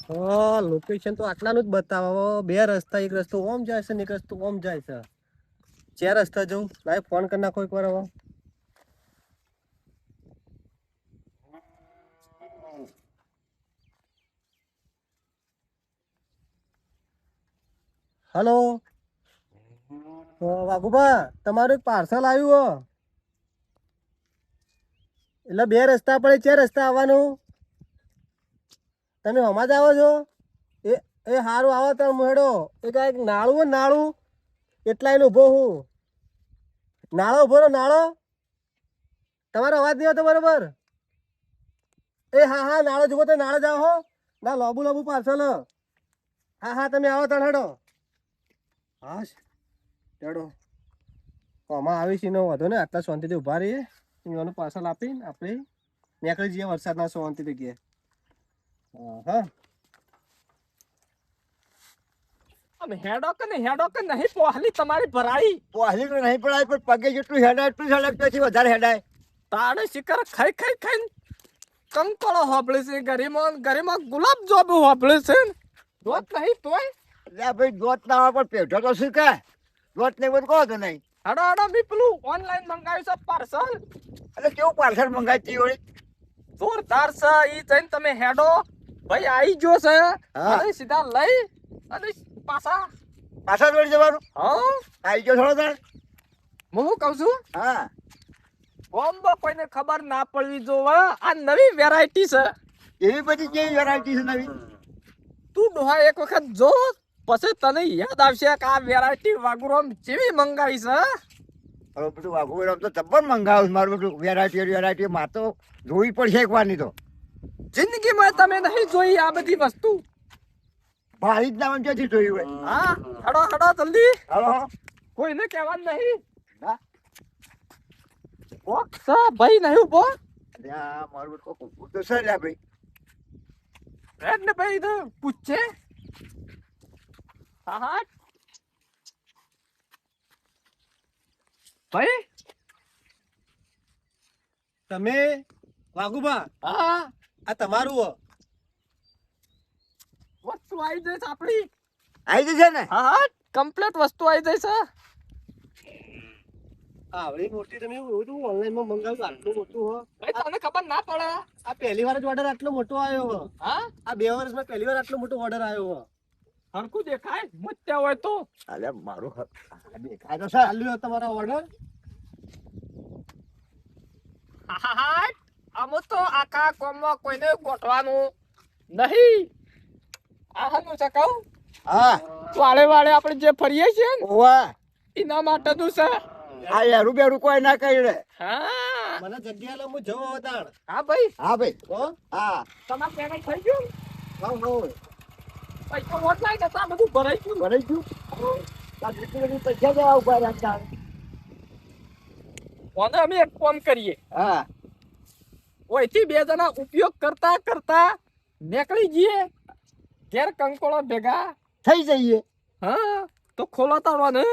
Location તો આટલાનું જ બતાવો. બે રસ્તા, એક રસ્તો ઓમ જાય છે ને એક રસ્તો ઓમ જાય છે. ચાર રસ્તા જવું. લાય ફોન કરી નાખો એકવાર હવે. હલો વાઘુબા, તમારું એક પાર્સલ આવ્યું. એટલે બે રસ્તા પડે, ચાર રસ્તા આવવાનું. તમે હમણાં જ આવો છો? એ એ સારું આવો તમે મેળો. એ કાંઈક નાળું હોય નાળું, એટલા એને ઊભો હું. નાળો ઊભો રહો નાળો. તમારો અવાજ નહીં આવતો બરોબર. એ હા હા, નાળો જુઓ તો નાળો જાઓ હો. ના લોબુ લોબુ પાર્સલ. હા હા, તમે આવો તણ હેડો. હા હેડો. આમાં આવી છે વધો ને, આટલા શાંતિથી ઊભા રહીએ. એવાનું પાર્સલ આપીને આપણે નીકળી જઈએ વરસાદના શાંતિથી ગયા. હા હેડો કે નહીં પોહલી તમારી ભરાઈ. પોહલી તો નહીં પડાય, પણ પગે જેટલું હેડાય એટલું જ હેડાય, પછી વધારે હેડાય. તાણે શિકાર ખાઈ કંકોળો હોબળે છે. ગરીમાં ગુલાબ જાંબુ હોબળે છે. દોત નહીં તોય એટલે ભાઈ દોત ના આવે પણ પેઢો તો શું કે દોત નહીં બધું કહો તો નહીં. હડો બી પેલું ઓનલાઈન મંગાવ્યું છે પાર્સલ. એટલે કેવું પાર્સલ મંગાવી હોય જોરદાર છે. ઈ જઈને તમે હેડો ભાઈ આવી ગયો છે. અને સીધા લઈ અને પાછા દોડી જવાનું. હા આવી ગયો થોડો તાર. હું શું કહું છું, હા બોમ્બો કોઈને ખબર ના પડવી જોવે. આ નવી વેરાયટી છે. એવી બધી કેવી વેરાયટી છે નવી. તું ડોહા એક વખત જો, પછી તને યાદ આવશે કે આ વેરાયટી વાગુરોમ જેવી મંગાવી છે. હવે બધું વાઘું આમ તો જબ્બર મંગાવું મારું બધું વેરાયટી માં તો જોવી પડશે એક વાર ની તો. જિંદગીમાં તમે નહીં જોઈ આ બધી વસ્તુ. ભારી જ નામ ક્યાંથી જોયું હોય. હા હડો જલ્દી. હાલો કોઈને કહેવાનું નહીં. હા કોક છે ભાઈ નહીં ઉભો. ત્યાં મારું બધું તો સર ભાઈ એટલે ભાઈ તો પૂછે. હા ભાઈ તમે વાઘુબા, હા આ તમારું હો. વસ્તુ આવી જઈશ આપડી. આવી જશે ને. હા કમ્પ્લીટ વસ્તુ આવી જઈશ. આવડી મોટી તમે ઓનલાઈન માં મંગાવ્યું આટલું મોટું હો. ભાઈ તમને ખબર ના પડે. આ પહેલી વાર જ ઓર્ડર આટલો મોટો આવ્યો હો. હા આ 2 વર્ષમાં પહેલી વાર આટલો મોટો ઓર્ડર આવ્યો હો. હરખું દેખાય મુત્યા હોય તો. અલે મારું દેખાય તો સર. ચાલ્યો તમારો ઓર્ડર. અમુ તો આખા કોમમાં કોઈને ગોઠવાનું નહીં. આ હનું છે કહું. હા વાળે આપણે જે ફરીએ છીએ ને ઓવા એના માટેનું છે. આ યારું બેરું કોઈ ના કહી રે. હા મને જગ્યા લો, હું જવો તાણ. હા ભાઈ હા ભાઈ હો હા તમારું પેમેન્ટ થઈ ગયું. હા પૈસા ઓનલાઈન હતા બધું ભરાઈ ગયું. ભરાઈ ગયું. પૈસા દેવા ઉભા રાખતા. અને અમે એક કામ કરીએ. હા ઓયથી 2 જણા ઉપયોગ કરતા નીકળી જઈએ ઘેર કંકોળો ભેગા થઈ જઈએ. હા તો ખોલો તારો ને.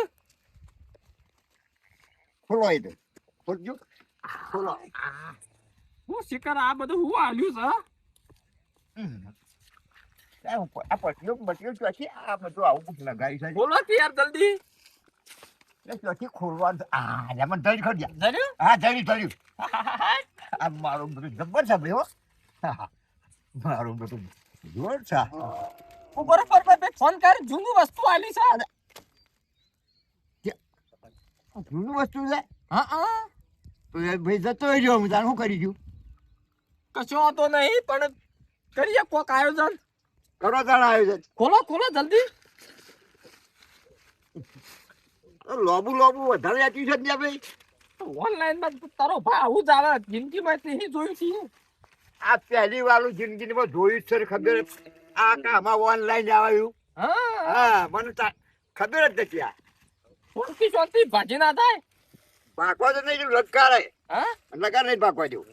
ખોલો એ તો ખોલજો. ખોલો. હું શિકાર આ બધું હું આલ્યું છે. આ પટ્ટીઓ ચોથી આ બધું આવું લગાવી છે. બોલો કે યાર જલ્દી. ચોથી ખોલવાનું. આ મને ધરી ખોલ્યા. ધર્યું? હા ધર્યું. આ મારું બધું જબ્બર છે ભાઈ હો. મારું બધું જોર છે. હું બરોબર ભાઈ ફોન કર. જૂની વસ્તુ આલી છે. જૂનું વસ્તુ છે. હા તો ભાઈ જતો રહ્યો હું તાર શું કરી ગયું. કશો હતો નહીં પણ કરીએ કોક આયોજન. કરો તાર આયોજન. ખોલો જલ્દી. લોબુ વધારે આપ્યું છે ને ભાઈ. ઓનલાઈન માં તારો ભાઈ આવું જ આવે. જિંદગીમાં નહીં જોયું છે. આ પહેલી વાળું જિંદગીમાં જોયું છે ખબર. આ કામાં ઓનલાઈન આવ્યું. હા મને ખબર જ નથી. આ શાંતિ ભાજી ના થાય. પાકવા તો નહીં લટકારે. હા લગાર નહીં પાકવા દેવું.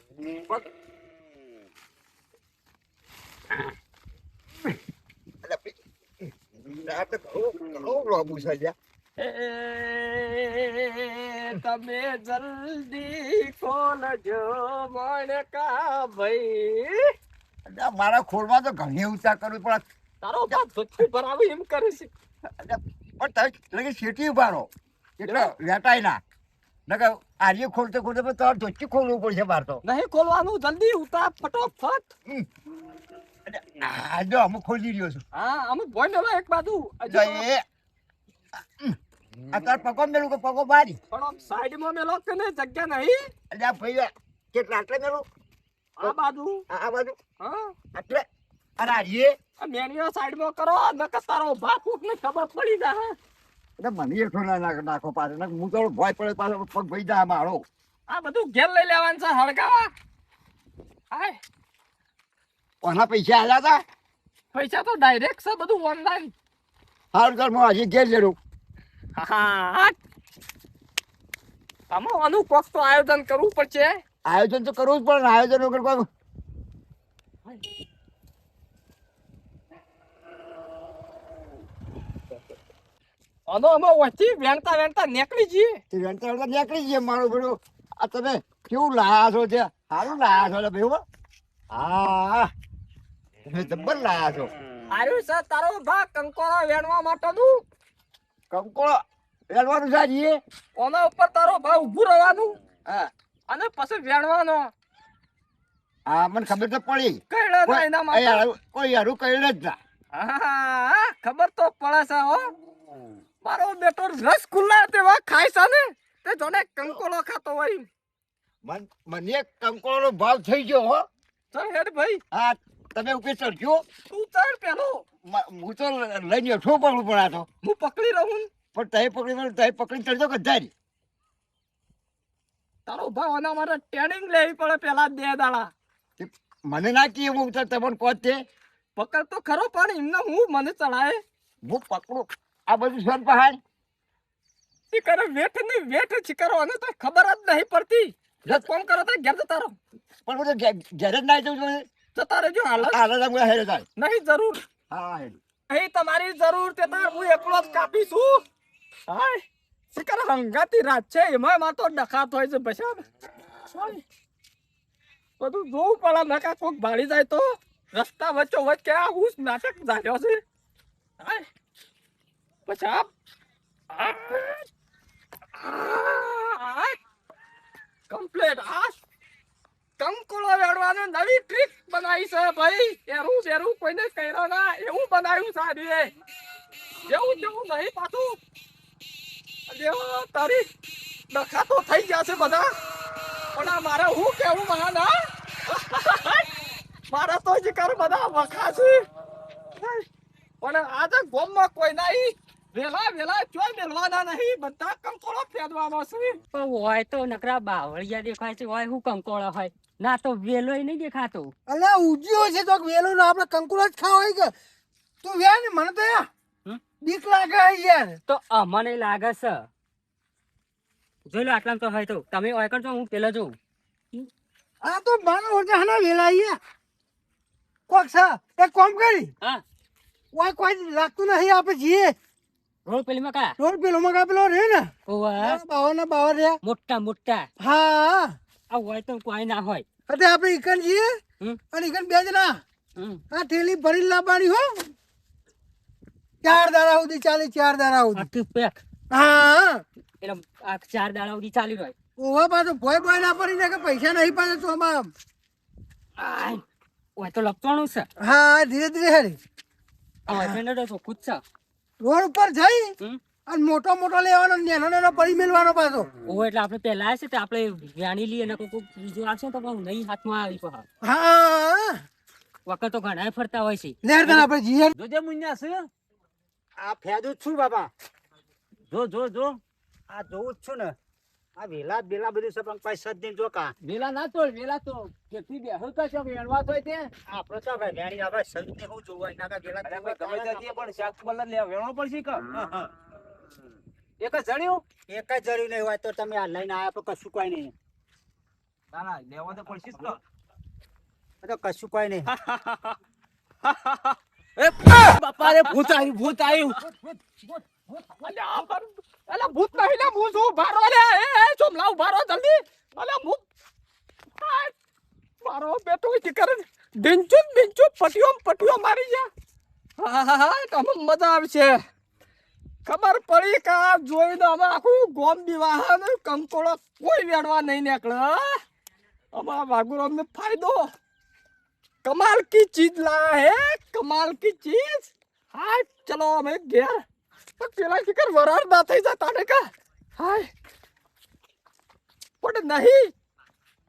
લોબુ છે. તમે જલ્દી ખોલજો મણકા ભાઈ. મારા ખોળમાં તો ઘણી ઊંચા કરવું પડે. તારો બાપ ધોતી ભરાવી એમ કરે છે. પણ તમે લગી સીટી ઉભારો એટલે વેટાય ના નકર આર્ય ખોલતે ખોલતે પણ તમારે ધોતી ખોલવું પડશે મારે તો. નહીં ખોલવાનું, જલ્દી ઉતાર ફટોફટ. આ જો અમુક ખોલી રહ્યો છું. હા, અમે ભોય મેલો એક બાજુ. જો એ આ તાર પગો મેલું કે પગો બારી પણ આમ સાઈડમાં મેલો કે નહીં, જગ્યા નહીં. એટલે આ ભાઈ કેટલા આટલે મેલું આ બાજુ. આ બાજુ હા, આટલે અને આર્ય આ મેનીઓ સાઈડમાં કરો, નકર તારો બાપ ને ખબર પડી જાય. એટલે મને એટલો ના નાખો પાછો નકર હું તો ભય પડે પાછો પગ ભાઈ જાય મારો. આ બધું ઘેર લઈ લેવાનું છે હળગાવા. હાય, ઓના પૈસા આલ્યા હતા પૈસા તો ડાયરેક્ટ છે બધું ઓનલાઈન. હાલ કર હું હજી ઘેર લેડું. હા, આમાં આનું કોક તો આયોજન કરવું પડશે. આયોજન તો કરવું જ પડે ને આયોજન વગર કોઈ આનો અમે ઓછી વેણતા વેણતા નીકળી જઈએ. વેણતા વેણતા નીકળી જઈએ મારું બેડું. આ તમે કેવું લાયા છો છે? સારું લાયા છો ભાઈ હો. હા તમે જબ્બર લાયા છો. આર્યું છે તારો ભાગ કંકોરા વેણવા માટેનું. કંકોળો વેણવાનું છે હજી? ઓના ઉપર તારો ભાવ ઊભું રહેવાનું હા અને પછી વેણવાનો. હા મને ખબર તો પડી. કઈડા ના એના માટે. કોઈ હારું કઈ જ ના. હા, ખબર તો પડે છે હો. મારો બેટો રસગુલ્લા તેવા ખાય છે ને, તે જોને કંકોળો ખાતો હોય. મને એક કંકોળો ભાવ થઈ ગયો હો. ચાલ હેડ ભાઈ, હા તમે ઉપર ચડજો. તું ચાલ પેલો. હું તો લઈને બેઠો પડું પણ આ તો. હું પકડી રહું. પણ તય પકડી ચડજો ગધારી. તારો ભાવ આના માટે ટ્રેનિંગ લેવી પડે પેલા 2 દાડા. મને ના કીએ હું તો તમને કહું તે. પકડ તો ખરો પણ એમને હું મને ચડાય. હું પકડું આ બધું સોન પહાડ. ઈ કરે વેઠ ને વેઠ છીકરો અને તો ખબર જ નહીં પડતી. જો કોમ કરો તો ઘેર જતા રહો. પણ હું તો ઘેર જ ના જવું જોઈએ. જતા રહેજો હાલત. હાલ હું હેરે જાય. નહીં જરૂર. હા હેડ. અહીં તમારી જરૂર તે તાર હું એકલો જ કાપીશું. હાય, શિકાર હંગાતી રાત છે એમાં માં તો ડખાત હોય છે બસા. બધું જોવું પડે નકા કોક ભાડી જાય તો. રસ્તા વચ્ચો વચ્ચ કે આ હું નાટક જાગ્યો છે. હાય, બસા. કમ્પ્લીટ. આ કંકોળો વેડવાનો નવી ટ્રીક બનાવી છે ભાઈ. એરું બેરું કોઈને કર્યો ના એવું બનાવ્યું સારી. જેવું જેવું નહીં પાછું. તારી ડખા તો થઈ ગયા છે બધા. પણ આ મારે હું કેવું મહાના મારા તો જ કર બધા વખા છે. પણ આજે ગોમમાં કોઈ નહીં. વેલા વેલા ચોય મેળવાના નહીં. બધા કંકોળો ફેરવાનો છે. પણ હોય તો નકરા બાવળિયા દેખાય છે, હોય હું કંકોળો હોય ના તો વેલોય નહીં દેખાતો. અલ્યા ઉજ્યો છે તો વેલું ના આપણે કંકુર જ ખાવા હોય કે તું વેર ને મને તો બીક લાગે યાર. તો અમને લાગે છે. જોઈ લો આટલામાં તો હોય તો તમે હોય કરજો, હું પેલા જોઉં. આ તો મારા ઓછે હના વેલા અહીંયા કોક છે એક કોમ કરી હા, ઓય કોઈ લાગતું નહીં આપણે જઈએ રોડ પેલી માં કા રોડ પેલો મગા પેલો રે ને ઓવા બાવર ના બાવર રે. મોટા મોટા હા આ હોય તો કોઈ ના હોય. અતે આપણે ઈકન જઈએ અને ઈકન બે જણા આ થેલી ભરી લાવવાની હો. 4 દાડા સુધી ચાલે 4 દાડા સુધી. આટલું પેક હા એટલે આ 4 દાડા સુધી ચાલી રહ્યો. ઓવા પાછો ભોય ભોય ના પડી ને કે પૈસા નહીં પાછો તો આમાં. હોય તો લપવાનું છે. હા ધીરે ધીરે હેરી હોય ફ્રેન્ડ તો ચોખ્ખું જ છે. રોડ ઉપર જઈ અને મોટો મોટો લેવાનો નેનો નેનો પડી મેલવાનો પાછો. ઓ એટલે આપણે પેલા આવ્યા છે તો આપણે જાણી લઈએ ને કોઈ બીજું આવશે તો પણ નહીં હાથમાં આવી પા. હા વખત તો ઘણા ફરતા હોય છે. લેરતા આપણે જીએ જોજે મુન્યા છે આ ફેદું છું બાપા. જો આ જોઉં જ છું ને આ વેલા બેલા બધું છે પણ પૈસા જ નહીં જો કા વેલા ના તોડ વેલા તો કેટલી બેહો તો છે વેણવા તો તે આપણે તો ભાઈ વેણી આપણે સંત ને હું જોવા ના કા વેલા ગમે ત્યાંથી પણ શાક બલ્લા લે વેણો પડશે કે એક જ જણ્યું એક જ જરૂર નહીં હોય તો તમે આ લઈને આયા તો કશું કોઈ નહીં. ના ના લેવા તો પડશે જ તો કશું કોઈ નહીં. એ બાપા રે ભૂત આવ્યું અલ્યા ભૂત નહીં લે હું છું ભારો લે. એ ચોમ લાવ ભારો જલ્દી. અલ્યા ભૂત મારો બેટો ઈ કરે બિંચું પટીઓ મારી જા. હા તમે મજા આવશે. ખબર પડી કે આ જોઈને અમે આખું ગોમ દીવા કંકોળો કોઈ વેડવા નહીં નીકળે. અમારા વાઘુર અમને ફાયદો. कमाल की चीज लाया है, कमाल की चीज. हाय चलो અમે ઘેર. પણ પેલા ફિકર વરાર ના થઈ જતા ને કા. હાય પણ નહીં,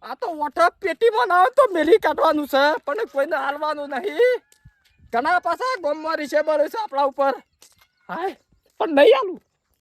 આ તો વોટર પેટીમાં ના તો મેલી કાઢવાનું છે, પણ કોઈને હાલવાનું નહીં. ઘણા પાછા ગોમમાં રીસે બરે છે આપણા ઉપર. હાય પણ નહીં હાલું.